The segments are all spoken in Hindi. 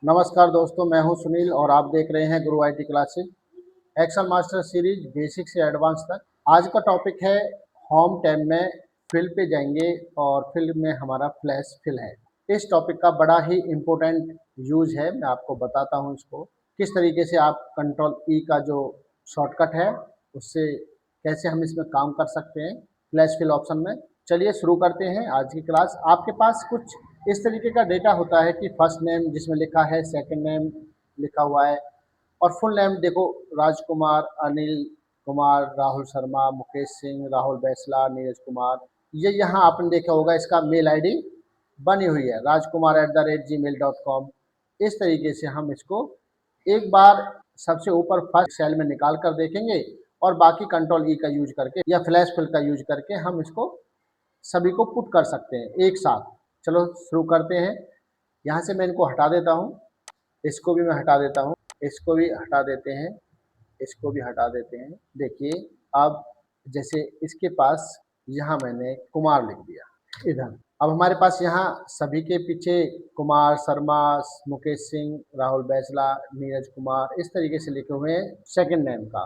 नमस्कार दोस्तों, मैं हूं सुनील और आप देख रहे हैं Guru IT classes Excel master series basic से एडवांस तक। आज का टॉपिक है होम टैब में फिल पे जाएंगे और फिल में हमारा फ्लैश फिल है। इस टॉपिक का बड़ा ही इम्पोर्टेंट यूज है, मैं आपको बताता हूं इसको किस तरीके से आप कंट्रोल ई का जो शॉर्टकट है उससे कैसे हम इसमें काम कर सकते हैं फ्लैश फिल ऑप्शन में। चलिए शुरू करते हैं आज की क्लास। आपके पास कुछ इस तरीके का डेटा होता है कि फर्स्ट नेम जिसमें लिखा है, सेकंड नेम लिखा हुआ है और फुल नेम देखो, राजकुमार, अनिल कुमार, राहुल शर्मा, मुकेश सिंह, राहुल बैसला, नीरज कुमार। ये यहाँ आपने देखा होगा, इसका मेल आईडी बनी हुई है rajkumar@gmail.com। इस तरीके से हम इसको एक बार सबसे ऊपर फर्स्ट सेल में निकाल कर देखेंगे और बाकी कंट्रोल ई का यूज करके या फ्लैश फिल का यूज करके हम इसको सभी को पुट कर सकते हैं एक साथ। चलो शुरू करते हैं। यहाँ से मैं इनको हटा देता हूँ, इसको भी मैं हटा देता हूँ, इसको भी हटा देते हैं, इसको भी हटा देते हैं। देखिए अब जैसे इसके पास यहाँ मैंने कुमार लिख दिया इधर। अब हमारे पास यहाँ सभी के पीछे कुमार, शर्मा, मुकेश सिंह, राहुल बैसला, नीरज कुमार इस तरीके से लिखे हुए हैं सेकंड नेम का।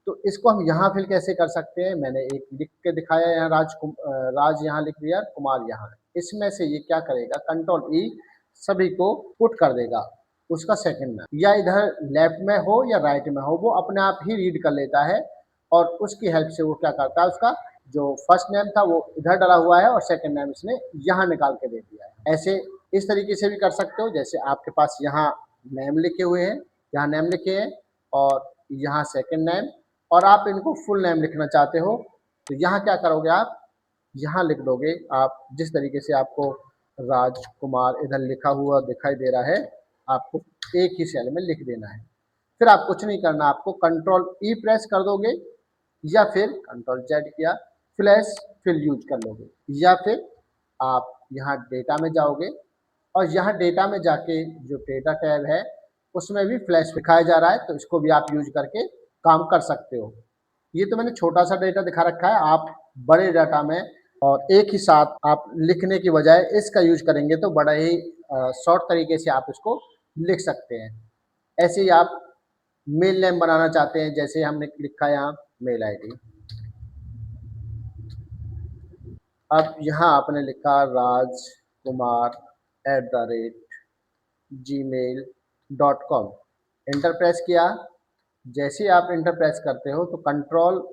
तो इसको हम यहाँ फिल कैसे कर सकते हैं, मैंने एक लिख के दिखाया यहाँ राज यहाँ लिख दिया, कुमार यहाँ। इसमें से ये क्या करेगा, कंट्रोल ई सभी को पुट कर देगा उसका सेकंड में, या इधर लेफ्ट में हो या राइट में हो, वो अपने आप ही रीड कर लेता है और उसकी हेल्प से वो क्या करता है, उसका जो फर्स्ट नेम था वो इधर डाला हुआ है और सेकंड नेम इसने यहाँ निकाल के दे दिया है। ऐसे इस तरीके से भी कर सकते हो। जैसे आपके पास यहाँ नेम लिखे हुए हैं, यहाँ नेम लिखे हैं और यहाँ सेकंड नेम, और आप इनको फुल नेम लिखना चाहते हो तो यहाँ क्या करोगे, आप यहाँ लिख दोगे। आप जिस तरीके से आपको राजकुमार इधर लिखा हुआ दिखाई दे रहा है, आपको एक ही सेल में लिख देना है। फिर आप कुछ नहीं करना, आपको कंट्रोल ई प्रेस कर दोगे या फिर कंट्रोल जेड किया फ्लैश फिल यूज कर लोगे, या फिर आप यहाँ डेटा में जाओगे और यहाँ डेटा में जाके जो डेटा टैब है उसमें भी फ्लैश दिखाया जा रहा है, तो इसको भी आप यूज करके काम कर सकते हो। ये तो मैंने छोटा सा डेटा दिखा रखा है, आप बड़े डाटा में और एक ही साथ आप लिखने की बजाय इसका यूज करेंगे तो बड़ा ही शॉर्ट तरीके से आप इसको लिख सकते हैं। ऐसे ही आप मेल नेम बनाना चाहते हैं, जैसे हमने लिखा यहाँ मेल आईडी। अब यहाँ आपने लिखा rajkumar@gmail.com, इंटर प्रेस किया। जैसे ही आप इंटर प्रेस करते हो तो कंट्रोल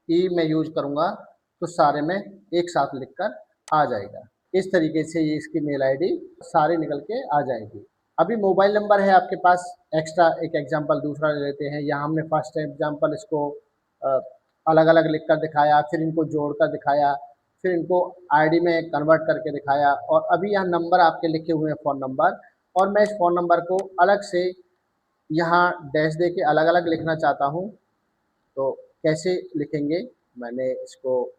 ई मैं यूज करूँगा तो सारे में एक साथ लिखकर आ जाएगा। इस तरीके से ये इसकी मेल आईडी सारी निकल के आ जाएगी। अभी मोबाइल नंबर है आपके पास एक्स्ट्रा, एक एग्जांपल दूसरा ले लेते हैं। यहाँ हमने फर्स्ट एग्जांपल इसको अलग अलग लिख कर दिखाया, फिर इनको जोड़ कर दिखाया, फिर इनको आईडी में कन्वर्ट करके दिखाया, और अभी यहाँ नंबर आपके लिखे हुए हैं फ़ोन नंबर, और मैं इस फ़ोन नंबर को अलग से यहाँ डैश दे के अलग अलग लिखना चाहता हूँ। तो कैसे लिखेंगे, मैंने इसको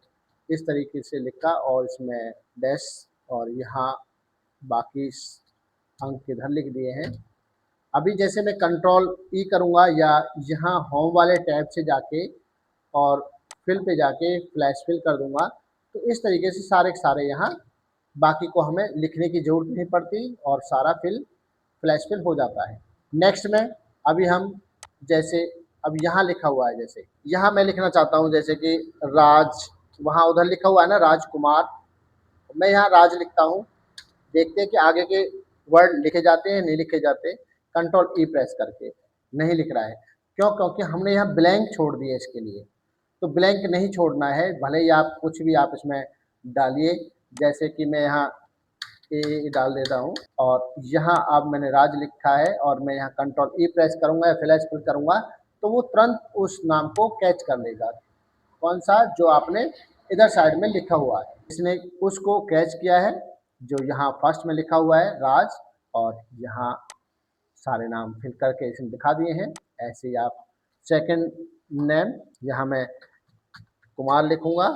इस तरीके से लिखा और इसमें डैश और यहाँ बाकी अंक इधर लिख दिए हैं। अभी जैसे मैं कंट्रोल ई करूँगा या यहाँ होम वाले टैब से जाके और फिल पे जाके फ्लैश फिल कर दूंगा, तो इस तरीके से सारे के सारे यहाँ बाकी को हमें लिखने की जरूरत नहीं पड़ती और सारा फिल फ्लैश फिल हो जाता है। नेक्स्ट में अभी हम जैसे अब यहाँ लिखा हुआ है, जैसे यहाँ मैं लिखना चाहता हूँ जैसे कि राज, वहाँ उधर लिखा हुआ है ना राजकुमार, मैं यहाँ राज लिखता हूँ। देखते हैं कि आगे के वर्ड लिखे जाते हैं नहीं लिखे जाते। कंट्रोल ई प्रेस करके नहीं लिख रहा है, क्यों? क्योंकि हमने यहाँ ब्लैंक छोड़ दिया इसके लिए। तो ब्लैंक नहीं छोड़ना है, भले ही आप कुछ भी आप इसमें डालिए। जैसे कि मैं यहाँ ए डाल देता हूँ और यहाँ अब मैंने राज लिखा है और मैं यहाँ कंट्रोल ई प्रेस करूँगा या फ्लैश फिल करूँगा तो वो तुरंत उस नाम को कैच कर लेगा। कौन सा? जो आपने इधर साइड में लिखा हुआ है, इसने उसको कैच किया है। जो यहाँ फर्स्ट में लिखा हुआ है राज, और यहाँ सारे नाम फिल करके इसमें दिखा दिए हैं। ऐसे ही आप सेकंड नेम यहाँ मैं कुमार लिखूंगा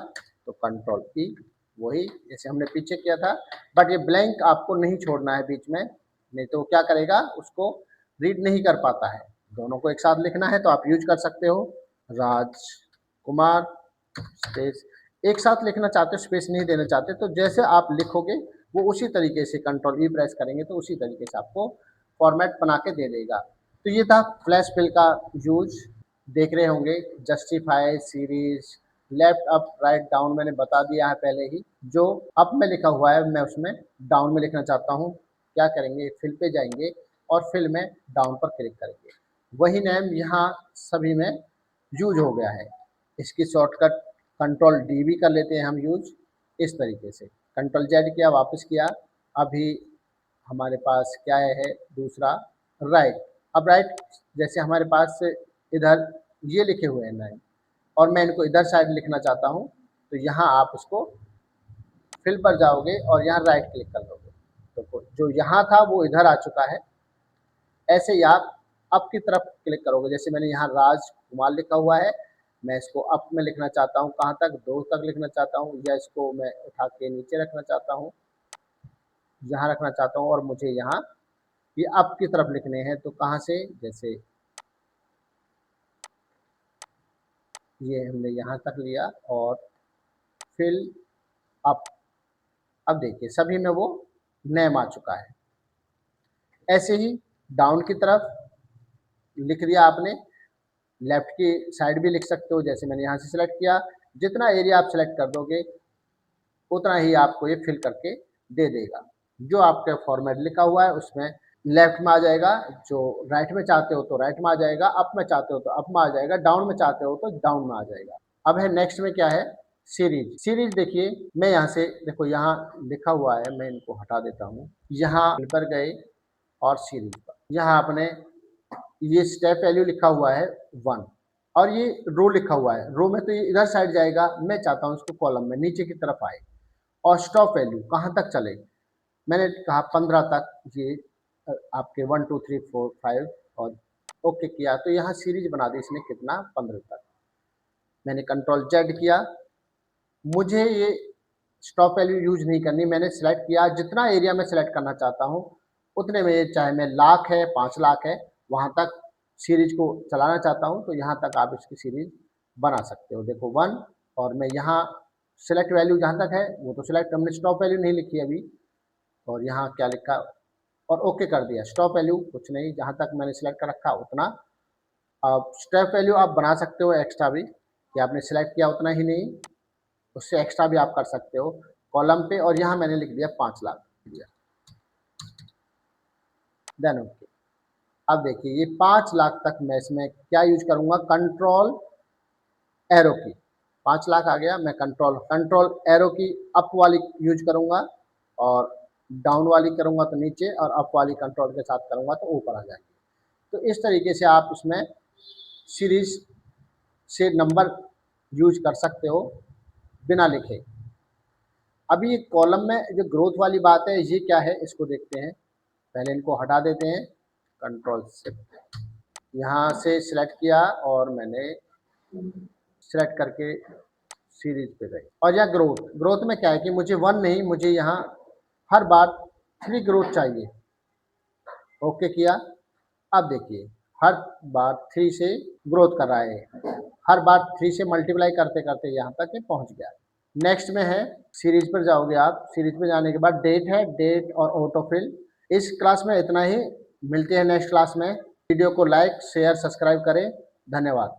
तो कंट्रोल ई, वही जैसे हमने पीछे किया था, बट ये ब्लैंक आपको नहीं छोड़ना है बीच में, नहीं तो क्या करेगा, उसको रीड नहीं कर पाता है। दोनों को एक साथ लिखना है तो आप यूज कर सकते हो राज कुमार स्पेस। एक साथ लिखना चाहते हो, स्पेस नहीं देना चाहते, तो जैसे आप लिखोगे वो उसी तरीके से कंट्रोल ई प्रेस करेंगे तो उसी तरीके से आपको फॉर्मेट बना के दे देगा। तो ये था फ्लैश फिल का यूज। देख रहे होंगे justify, series, left up write down मैंने बता दिया है पहले ही। जो अप में लिखा हुआ है मैं उसमें डाउन में लिखना चाहता हूँ, क्या करेंगे, फिल पे जाएंगे और फिल में डाउन पर क्लिक करेंगे। वही नेम यहाँ सभी में यूज हो गया है। इसकी शॉर्टकट कंट्रोल डी भी कर लेते हैं हम यूज इस तरीके से। कंट्रोल जेड किया, वापस किया। अभी हमारे पास क्या है दूसरा राइट। अब राइट जैसे हमारे पास इधर ये लिखे हुए हैं नाइन और मैं इनको इधर साइड लिखना चाहता हूँ, तो यहाँ आप उसको फिल पर जाओगे और यहाँ राइट क्लिक कर लोगे, तो जो यहाँ था वो इधर आ चुका है। ऐसे ही आप अप की तरफ क्लिक करोगे, जैसे मैंने यहाँ राज कुमार लिखा हुआ है, मैं इसको अप में लिखना चाहता हूँ, कहाँ तक, दो तक लिखना चाहता हूँ, या इसको मैं उठा के नीचे रखना चाहता हूँ, यहाँ रखना चाहता हूँ और मुझे यहाँ ये अप की तरफ लिखने हैं। तो कहाँ से, जैसे ये हमने यहाँ तक लिया और फिल अप। अब देखिए सभी में वो नेम आ चुका है। ऐसे ही डाउन की तरफ लिख दिया आपने, लेफ्ट की साइड भी लिख सकते हो, जैसे मैंने यहाँ से सिलेक्ट किया। जितना एरिया आप सिलेक्ट कर दोगे उतना ही आपको ये फिल करके दे देगा। जो आपका फॉर्मेट लिखा हुआ है उसमें लेफ्ट में आ जाएगा, जो राइट में चाहते हो तो राइट में आ जाएगा, अप में चाहते हो तो अप में आ जाएगा, डाउन में चाहते हो तो डाउन में आ जाएगा। अब है नेक्स्ट में क्या है, सीरीज। सीरीज देखिए मैं यहाँ से, देखो यहाँ लिखा हुआ है, मैं इनको हटा देता हूँ। यहाँ पर गए और सीरीज पर, यहाँ आपने ये स्टेप वैल्यू लिखा हुआ है 1 और ये रो लिखा हुआ है। रो में तो ये इधर साइड जाएगा, मैं चाहता हूँ इसको कॉलम में नीचे की तरफ आए। और स्टॉप वैल्यू कहाँ तक चले, मैंने कहा 15 तक। ये आपके 1 2 3 4 5 और ओके किया, तो यहाँ सीरीज बना दी इसने कितना, 15 तक। मैंने कंट्रोल जेड किया, मुझे ये स्टॉप वैल्यू यूज नहीं करनी, मैंने सेलेक्ट किया जितना एरिया में सेलेक्ट करना चाहता हूँ उतने में, चाहे मैं लाख है 5 लाख है वहाँ तक सीरीज को चलाना चाहता हूँ, तो यहाँ तक आप इसकी सीरीज बना सकते हो। देखो 1 और मैं यहाँ सेलेक्ट वैल्यू जहाँ तक है वो तो सेलेक्ट, हमने स्टॉप वैल्यू नहीं लिखी अभी। और यहाँ क्या लिखा और ओके कर दिया, स्टॉप वैल्यू कुछ नहीं, जहाँ तक मैंने सेलेक्ट कर रखा उतना। अब स्टॉप वैल्यू आप बना सकते हो एक्स्ट्रा भी, कि आपने सेलेक्ट किया उतना ही नहीं, उससे एक्स्ट्रा भी आप कर सकते हो कॉलम पे। और यहाँ मैंने लिख दिया 5 लाख, देन ओके। अब देखिए ये 5 लाख तक मैं इसमें क्या यूज करूँगा, कंट्रोल एरो की। 5 लाख आ गया, मैं कंट्रोल एरो की अप वाली यूज करूँगा और डाउन वाली करूँगा तो नीचे, और अप वाली कंट्रोल के साथ करूँगा तो ऊपर आ जाएगी। तो इस तरीके से आप इसमें सीरीज से नंबर यूज कर सकते हो बिना लिखे। अभी ये कॉलम में जो ग्रोथ वाली बात है ये क्या है इसको देखते हैं। पहले इनको हटा देते हैं, कंट्रोल शिफ्ट, यहाँ से सिलेक्ट किया और मैंने सिलेक्ट करके सीरीज पे गए। और यह ग्रोथ में क्या है कि मुझे 1 नहीं, मुझे यहाँ हर बार 3 ग्रोथ चाहिए। ओके किया, अब देखिए हर बार 3 से ग्रोथ कर रहा है, हर बार 3 से मल्टीप्लाई करते करते यहाँ तक ये पहुँच गया। नेक्स्ट में है सीरीज पर जाओगे आप, सीरीज पर जाने के बाद डेट है, डेट और ऑटोफिल। इस क्लास में इतना ही, मिलते हैं नेक्स्ट क्लास में। वीडियो को लाइक शेयर सब्सक्राइब करें, धन्यवाद।